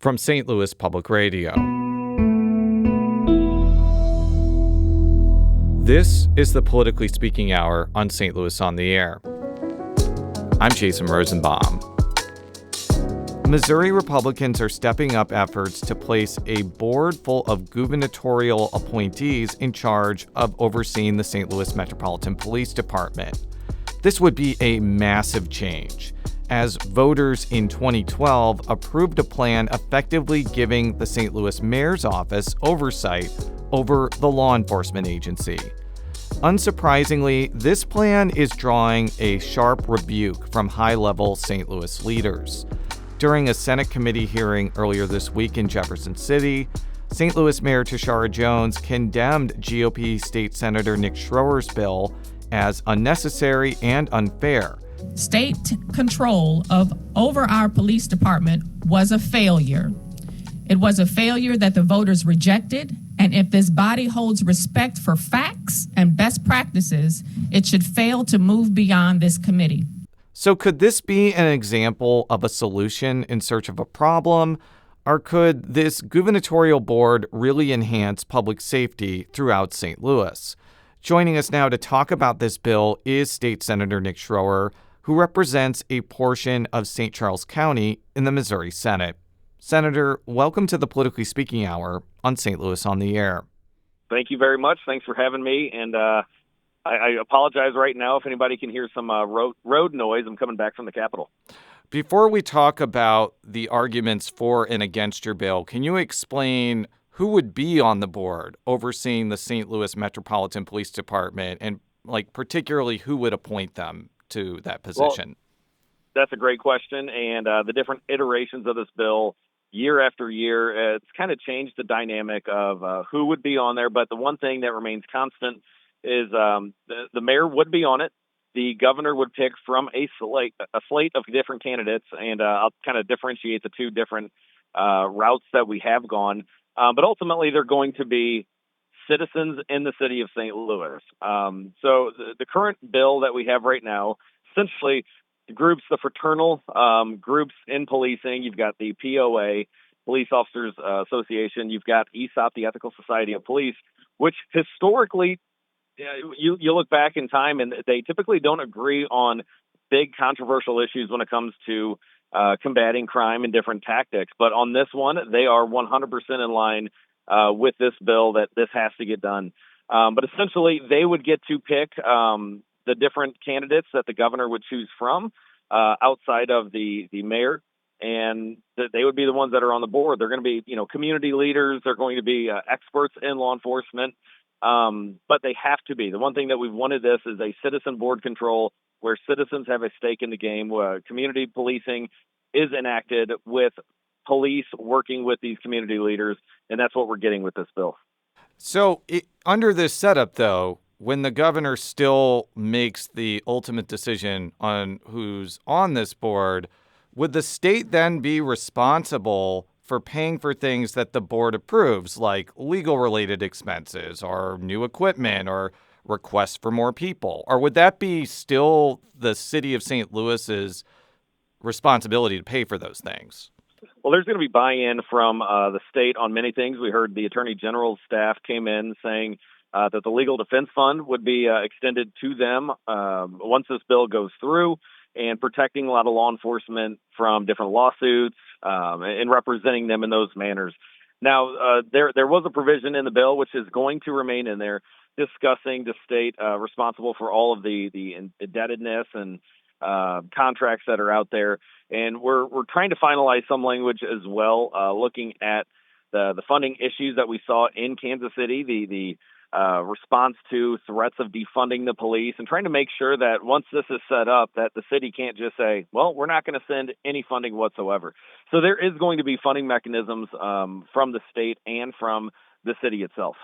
From St. Louis Public Radio. This is the Politically Speaking Hour on St. Louis on the Air. I'm Jason Rosenbaum. Missouri Republicans are stepping up efforts to place a board full of gubernatorial appointees in charge of overseeing the St. Louis Metropolitan Police Department. This would be a massive change, as voters in 2012 approved a plan effectively giving the St. Louis mayor's office oversight over the law enforcement agency. Unsurprisingly, this plan is drawing a sharp rebuke from high-level St. Louis leaders. During a Senate committee hearing earlier this week in Jefferson City, St. Louis Mayor Tishaura Jones condemned GOP State Senator Nick Schroer's bill as unnecessary and unfair. State control over our police department was a failure. It was a failure that the voters rejected, and if this body holds respect for facts and best practices, it should fail to move beyond this committee. So could this be an example of a solution in search of a problem, or could this gubernatorial board really enhance public safety throughout St. Louis? Joining us now to talk about this bill is State Senator Nick Schroer, who represents a portion of St. Charles County in the Missouri Senate. Senator, welcome to the Politically Speaking Hour on St. Louis on the Air. Thank you very much. Thanks for having me. And I apologize right now if anybody can hear some road noise. I'm coming back from the Capitol. Before we talk about the arguments for and against your bill, can you explain who would be on the board overseeing the St. Louis Metropolitan Police Department and, particularly who would appoint them to that position? Well, that's a great question. And the different iterations of this bill, year after year, it's kind of changed the dynamic of who would be on there. But the one thing that remains constant is the mayor would be on it. The governor would pick from a slate of different candidates, and I'll kind of differentiate the two different routes that we have gone. But ultimately, they're going to be citizens in the city of St. Louis. So the current bill that we have right now essentially groups the fraternal groups in policing. You've got the POA, Police Officers Association. You've got ESOP, the Ethical Society of Police, which historically, you look back in time, and they typically don't agree on big controversial issues when it comes to combating crime and different tactics. But on this one, they are 100% in line with this bill that this has to get done. But essentially, they would get to pick the different candidates that the governor would choose from outside of the mayor. And they would be the ones that are on the board. They're going to be, community leaders. They're going to be experts in law enforcement. But they have to be. The one thing that we've wanted this is a citizen board control where citizens have a stake in the game, where community policing is enacted with police working with these community leaders. And that's what we're getting with this bill. So under this setup, though, when the governor still makes the ultimate decision on who's on this board, would the state then be responsible for paying for things that the board approves, like legal-related expenses or new equipment or requests for more people? Or would that be still the city of St. Louis's responsibility to pay for those things? Well, there's going to be buy-in from the state on many things. We heard the Attorney General's staff came in saying that the Legal Defense Fund would be extended to them once this bill goes through, and protecting a lot of law enforcement from different lawsuits and representing them in those manners. Now, there was a provision in the bill which is going to remain in there discussing the state responsible for all of the indebtedness and contracts that are out there. And we're trying to finalize some language as well, looking at the funding issues that we saw in Kansas City, the response to threats of defunding the police, and trying to make sure that once this is set up, that the city can't just say, well, we're not going to send any funding whatsoever. So there is going to be funding mechanisms from the state and from the city itself.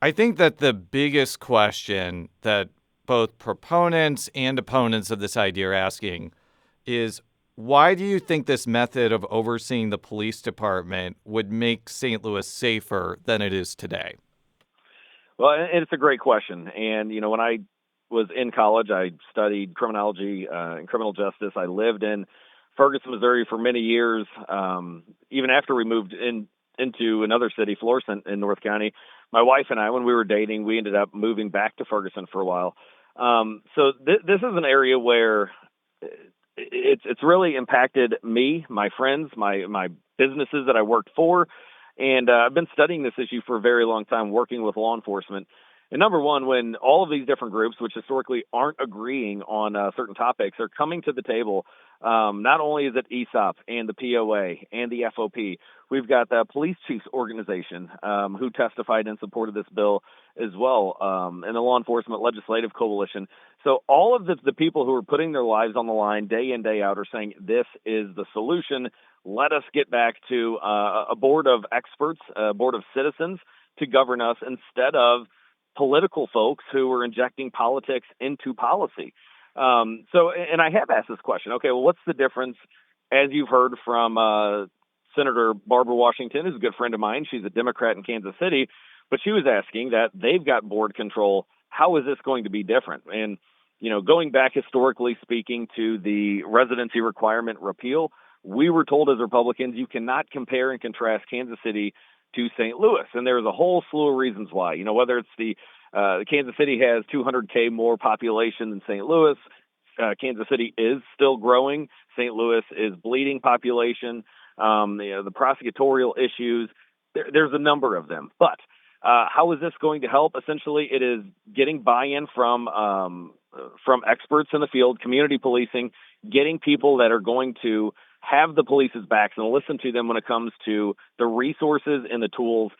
I think that the biggest question that both proponents and opponents of this idea are asking is, why do you think this method of overseeing the police department would make St. Louis safer than it is today? Well, it's a great question. And, when I was in college, I studied criminology and criminal justice. I lived in Ferguson, Missouri for many years. Even after we moved into another city, Florissant in North County, my wife and I, when we were dating, we ended up moving back to Ferguson for a while. So this is an area where it's really impacted me, my friends, my businesses that I worked for. And I've been studying this issue for a very long time, working with law enforcement. And number one, when all of these different groups, which historically aren't agreeing on certain topics, are coming to the table, not only is it ESOP and the POA and the FOP, we've got the Police Chiefs Organization who testified in support of this bill as well, and the Law Enforcement Legislative Coalition. So all of the people who are putting their lives on the line day in, day out are saying this is the solution. Let us get back to a board of experts, a board of citizens to govern us instead of political folks who are injecting politics into policy. And I have asked this question. Okay, well, what's the difference, as you've heard from Senator Barbara Washington, who's a good friend of mine. She's a Democrat in Kansas City, but she was asking that they've got board control. How is this going to be different? And, going back historically speaking to the residency requirement repeal, we were told as Republicans, you cannot compare and contrast Kansas City to St. Louis. And there's a whole slew of reasons why, whether it's the Kansas City has 200K more population than St. Louis. Kansas City is still growing. St. Louis is bleeding population. The prosecutorial issues, there's a number of them. But how is this going to help? Essentially, it is getting buy-in from experts in the field, community policing, getting people that are going to have the police's backs and listen to them when it comes to the resources and the tools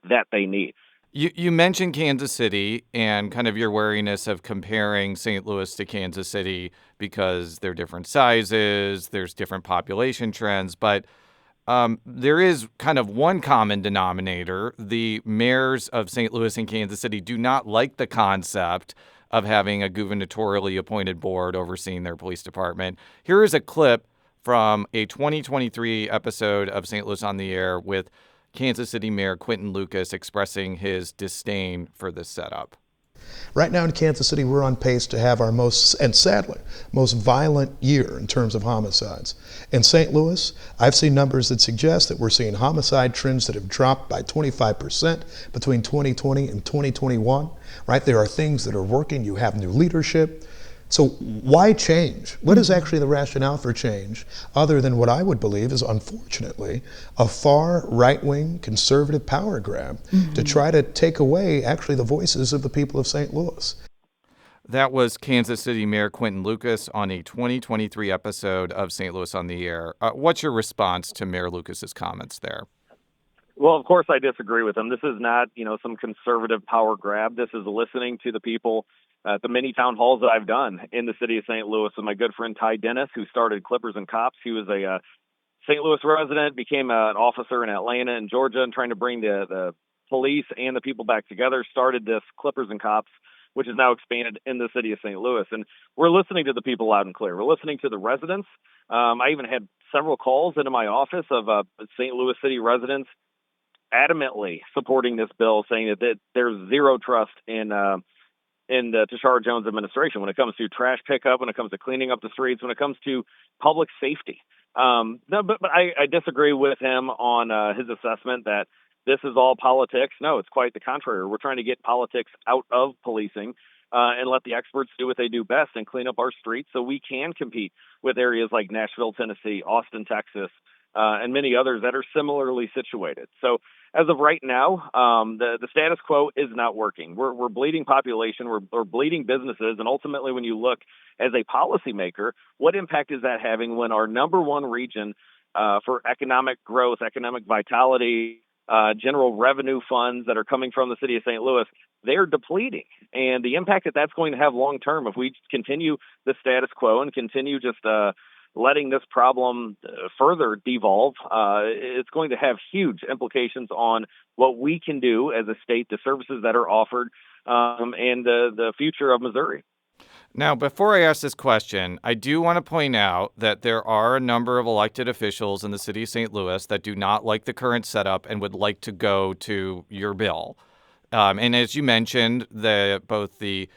that they need. You mentioned Kansas City and kind of your wariness of comparing St. Louis to Kansas City because they're different sizes, there's different population trends, but there is kind of one common denominator. The mayors of St. Louis and Kansas City do not like the concept of having a gubernatorially appointed board overseeing their police department. Here is a clip from a 2023 episode of St. Louis on the Air with Kansas City Mayor Quinton Lucas expressing his disdain for this setup. Right now in Kansas City, we're on pace to have our most, and sadly, most violent year in terms of homicides. In St. Louis, I've seen numbers that suggest that we're seeing homicide trends that have dropped by 25% between 2020 and 2021. Right? There are things that are working. You have new leadership. So why change? What is actually the rationale for change other than what I would believe is, unfortunately, a far right-wing conservative power grab to try to take away actually the voices of the people of St. Louis? That was Kansas City Mayor Quinton Lucas on a 2023 episode of St. Louis on the Air. What's your response to Mayor Lucas's comments there? Well, of course, I disagree with him. This is not, some conservative power grab. This is listening to the people. The many town halls that I've done in the city of St. Louis with my good friend Ty Dennis, who started Clippers and Cops. He was a St. Louis resident, became an officer in Atlanta and Georgia, and trying to bring the police and the people back together, started this Clippers and Cops, which is now expanded in the city of St. Louis. And we're listening to the people loud and clear. We're listening to the residents. I even had several calls into my office of St. Louis City residents adamantly supporting this bill, saying that there's zero trust in the Tashara Jones administration when it comes to trash pickup, when it comes to cleaning up the streets, when it comes to public safety. No, but I disagree with him on his assessment that this is all politics. No, it's quite the contrary. We're trying to get politics out of policing and let the experts do what they do best and clean up our streets so we can compete with areas like Nashville, Tennessee, Austin, Texas, and many others that are similarly situated. So as of right now, the status quo is not working. We're bleeding population, we're bleeding businesses, and ultimately when you look as a policymaker, what impact is that having when our number one region for economic growth, economic vitality, general revenue funds that are coming from the city of St. Louis, they're depleting. And the impact that that's going to have long term if we continue the status quo and continue just letting this problem further devolve, it's going to have huge implications on what we can do as a state, the services that are offered, and the future of Missouri. Now, before I ask this question, I do want to point out that there are a number of elected officials in the city of St. Louis that do not like the current setup and would like to go to your bill. And as you mentioned, both the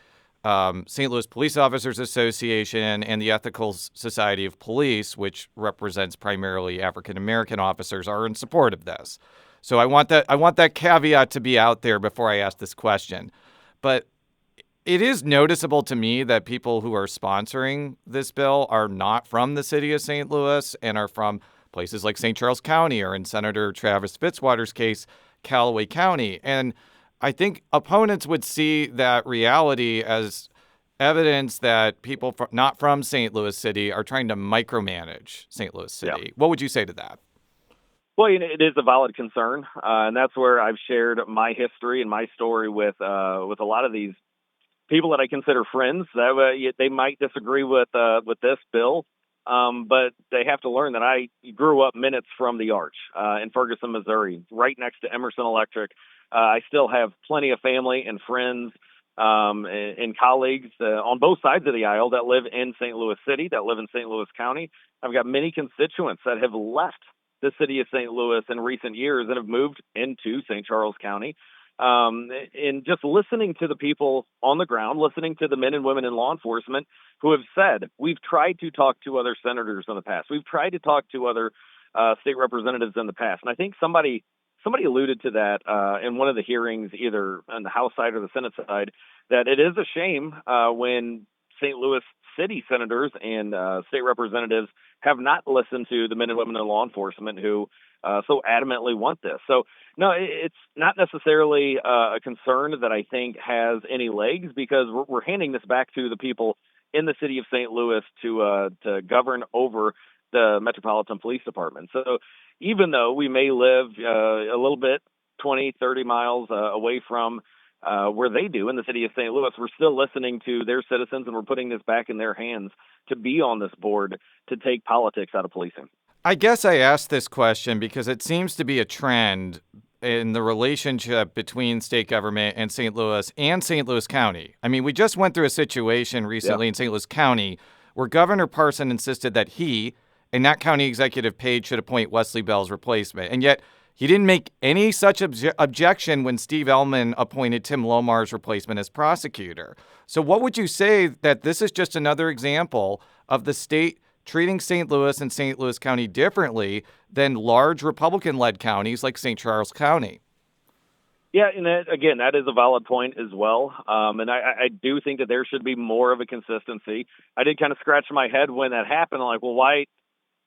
St. Louis Police Officers Association and the Ethical Society of Police, which represents primarily African American officers, are in support of this. So I want that caveat to be out there before I ask this question. But it is noticeable to me that people who are sponsoring this bill are not from the city of St. Louis and are from places like St. Charles County, or in Senator Travis Fitzwater's case, Callaway County. And I think opponents would see that reality as evidence that people not from St. Louis City are trying to micromanage St. Louis City. Yeah. What would you say to that? Well, it is a valid concern, and that's where I've shared my history and my story with a lot of these people that I consider friends. That they might disagree with this bill, but they have to learn that I grew up minutes from the Arch in Ferguson, Missouri, right next to Emerson Electric. I still have plenty of family and friends and colleagues on both sides of the aisle that live in St. Louis City, that live in St. Louis County. I've got many constituents that have left the city of St. Louis in recent years and have moved into St. Charles County. And just listening to the people on the ground, listening to the men and women in law enforcement who have said, we've tried to talk to other senators in the past. We've tried to talk to other state representatives in the past. And I think somebody alluded to that in one of the hearings, either on the House side or the Senate side, that it is a shame when St. Louis city senators and state representatives have not listened to the men and women in law enforcement who so adamantly want this. So, no, it's not necessarily a concern that I think has any legs, because we're handing this back to the people in the city of St. Louis to govern over the Metropolitan Police Department. So even though we may live a little bit, 20, 30 miles away from where they do in the city of St. Louis, we're still listening to their citizens, and we're putting this back in their hands to be on this board to take politics out of policing. I guess I asked this question because it seems to be a trend in the relationship between state government and St. Louis County. I mean, we just went through a situation recently in St. Louis County where Governor Parson insisted that he and not County Executive Page should appoint Wesley Bell's replacement. And yet he didn't make any such objection when Steve Ellman appointed Tim Lomar's replacement as prosecutor. So what would you say that this is just another example of the state treating St. Louis and St. Louis County differently than large Republican-led counties like St. Charles County? Yeah, and that is a valid point as well. And I do think that there should be more of a consistency. I did kind of scratch my head when that happened. I'm like, well, why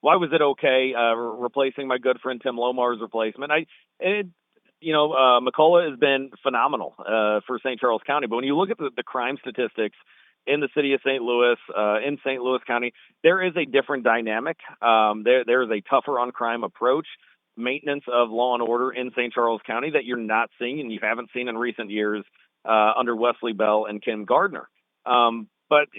was it okay replacing my good friend Tim Lomar's replacement? McCullough has been phenomenal for St. Charles County. But when you look at the crime statistics in the city of St. Louis, in St. Louis County, there is a different dynamic. There is a tougher on crime approach, maintenance of law and order in St. Charles County that you're not seeing and you haven't seen in recent years under Wesley Bell and Kim Gardner. But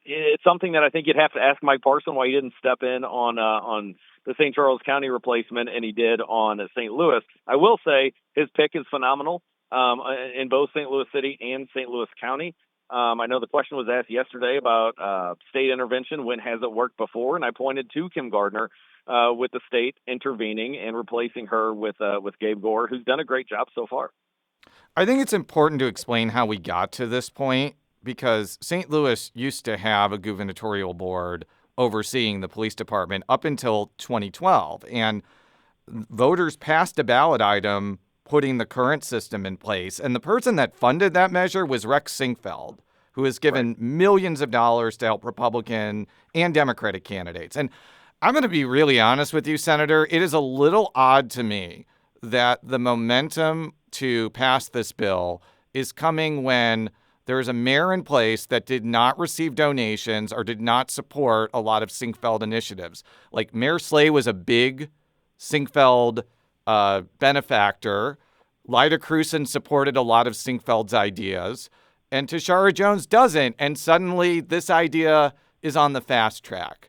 it's something that I think you'd have to ask Mike Parson why he didn't step in on the St. Charles County replacement, and he did on St. Louis. I will say his pick is phenomenal in both St. Louis City and St. Louis County. I know the question was asked yesterday about state intervention. When has it worked before? And I pointed to Kim Gardner with the state intervening and replacing her with Gabe Gore, who's done a great job so far. I think it's important to explain how we got to this point, because St. Louis used to have a gubernatorial board overseeing the police department up until 2012. And voters passed a ballot item putting the current system in place. And the person that funded that measure was Rex Sinquefield, who has given millions of dollars to help Republican and Democratic candidates. And I'm going to be really honest with you, Senator. It is a little odd to me that the momentum to pass this bill is coming when there is a mayor in place that did not receive donations or did not support a lot of Sinquefield initiatives. Like Mayor Slay was a big Sinquefield benefactor. Lyda Crewson supported a lot of Sinquefield's ideas, and Tashara Jones doesn't. And suddenly this idea is on the fast track.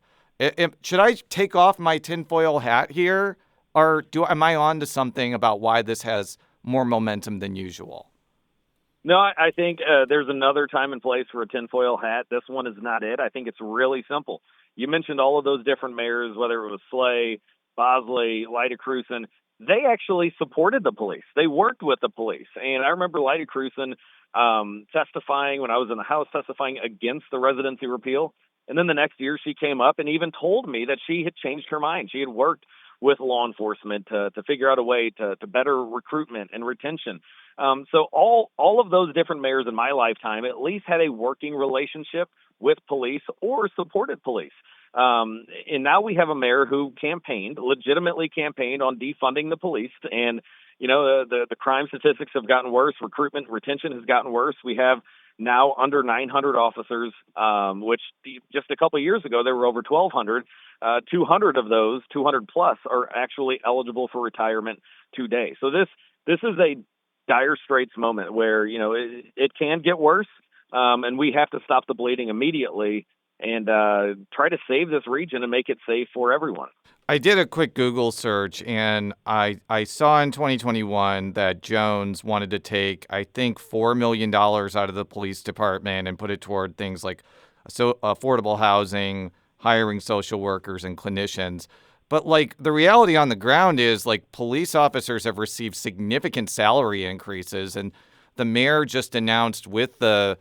Should I take off my tinfoil hat here, or am I on to something about why this has more momentum than usual? No, I think there's another time and place for a tinfoil hat. This one is not it. I think it's really simple. You mentioned all of those different mayors, whether it was Slay, Bosley, Lyda Crewson. they actually supported the police. They worked with the police. And I remember Lydia Crewson testifying when I was in the House, testifying against the residency repeal. And then the next year she came up and even told me that she had changed her mind. She had worked with law enforcement to figure out a way to better recruitment and retention. So all of those different mayors in my lifetime at least had a working relationship with police or supported police. And now we have a mayor who legitimately campaigned on defunding the police. And, the crime statistics have gotten worse. Recruitment, retention has gotten worse. We have now under 900 officers, which just a couple of years ago, there were over 1,200. 200 of those, 200 plus, are actually eligible for retirement today. So this is a dire straits moment where, it can get worse, and we have to stop the bleeding immediately and try to save this region and make it safe for everyone. I did a quick Google search, and I saw in 2021 that Jones wanted to take, I think, $4 million out of the police department and put it toward things like affordable housing, hiring social workers and clinicians. But the reality on the ground is police officers have received significant salary increases, and the mayor just announced with the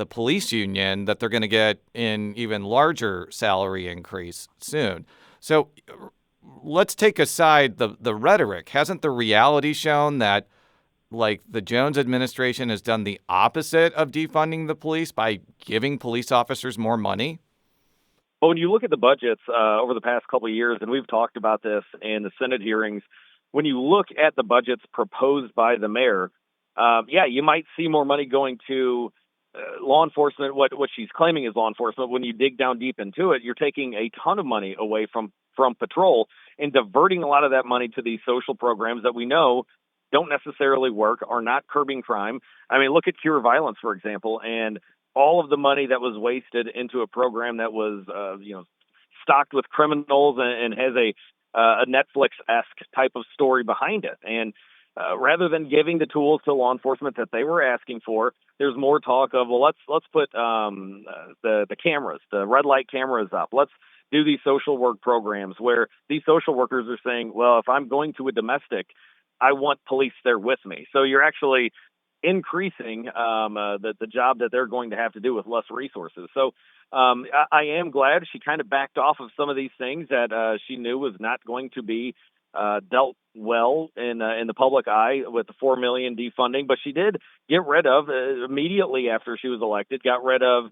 police union that they're going to get an even larger salary increase soon. So let's take aside the rhetoric. Hasn't the reality shown that the Jones administration has done the opposite of defunding the police by giving police officers more money? Well, when you look at the budgets over the past couple of years, and we've talked about this in the Senate hearings, when you look at the budgets proposed by the mayor, you might see more money going to law enforcement, what she's claiming is law enforcement. When you dig down deep into it, you're taking a ton of money away from patrol and diverting a lot of that money to these social programs that we know don't necessarily work, are not curbing crime. I mean, look at Cure Violence, for example, and all of the money that was wasted into a program that was, stocked with criminals and has a Netflix-esque type of story behind it. And rather than giving the tools to law enforcement that they were asking for, there's more talk of, well, let's put the cameras, the red light cameras up. Let's do these social work programs where these social workers are saying, well, if I'm going to a domestic, I want police there with me. So you're actually increasing the job that they're going to have to do with less resources. So I am glad she kind of backed off of some of these things that she knew was not going to be dealt well in the public eye with the $4 million defunding. But she did get rid of, immediately after she was elected, got rid of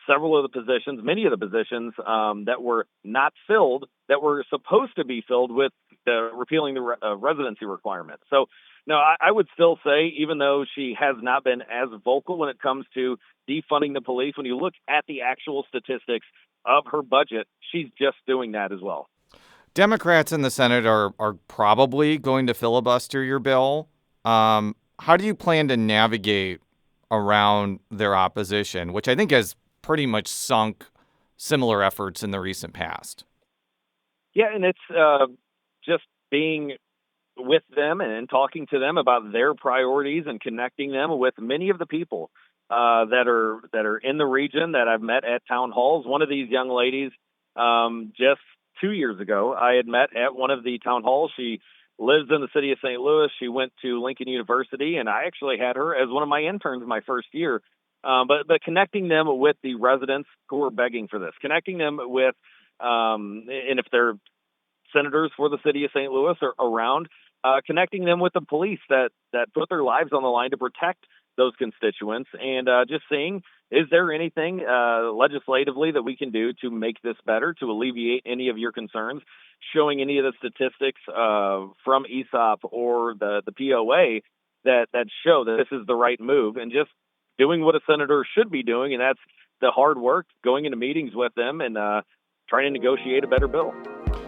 several of the positions, many of the positions that were not filled, that were supposed to be filled with repealing the residency requirement. So, no, I would still say, even though she has not been as vocal when it comes to defunding the police, when you look at the actual statistics of her budget, she's just doing that as well. Democrats in the Senate are probably going to filibuster your bill. How do you plan to navigate around their opposition, which I think has pretty much sunk similar efforts in the recent past? Yeah, and it's just being with them and talking to them about their priorities and connecting them with many of the people that are in the region that I've met at town halls. One of these young ladies, just 2 years ago, I had met at one of the town halls. She lives in the city of St. Louis. She went to Lincoln University, and I actually had her as one of my interns my first year. But connecting them with the residents who are begging for this, connecting them with, and if they're senators for the city of St. Louis or around, connecting them with the police that put their lives on the line to protect those constituents, and just seeing, is there anything legislatively that we can do to make this better, to alleviate any of your concerns, showing any of the statistics from ESOP or the POA that show that this is the right move, and just doing what a senator should be doing, and that's the hard work, going into meetings with them and trying to negotiate a better bill.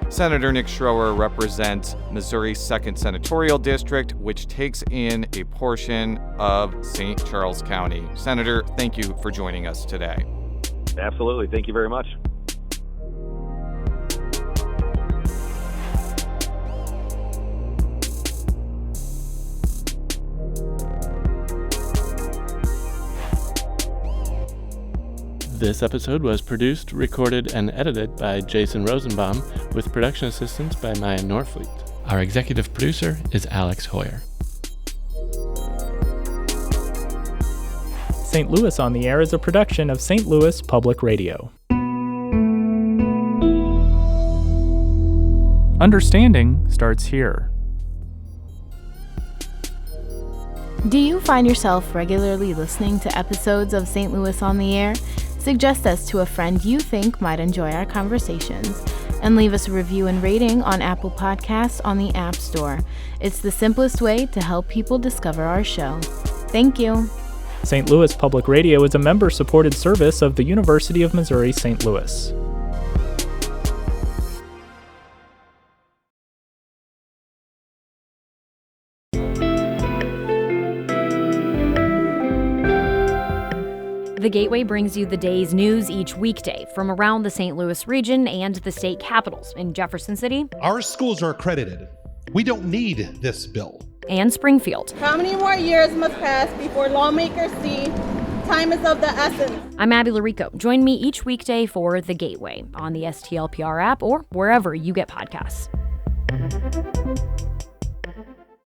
Senator Nick Schroer represents Missouri's 2nd Senatorial District, which takes in a portion of St. Charles County. Senator, thank you for joining us today. Absolutely. Thank you very much. This episode was produced, recorded, and edited by Jason Rosenbaum, with production assistance by Maya Norfleet. Our executive producer is Alex Hoyer. St. Louis on the Air is a production of St. Louis Public Radio. Understanding starts here. Do you find yourself regularly listening to episodes of St. Louis on the Air? Suggest us to a friend you think might enjoy our conversations, and leave us a review and rating on Apple Podcasts on the App Store. It's the simplest way to help people discover our show. Thank you. St. Louis Public Radio is a member-supported service of the University of Missouri St. Louis. The Gateway brings you the day's news each weekday from around the St. Louis region and the state capitals in Jefferson City. Our schools are accredited. We don't need this bill. And Springfield. How many more years must pass before lawmakers see time is of the essence? I'm Abby Larico. Join me each weekday for The Gateway on the STLPR app or wherever you get podcasts.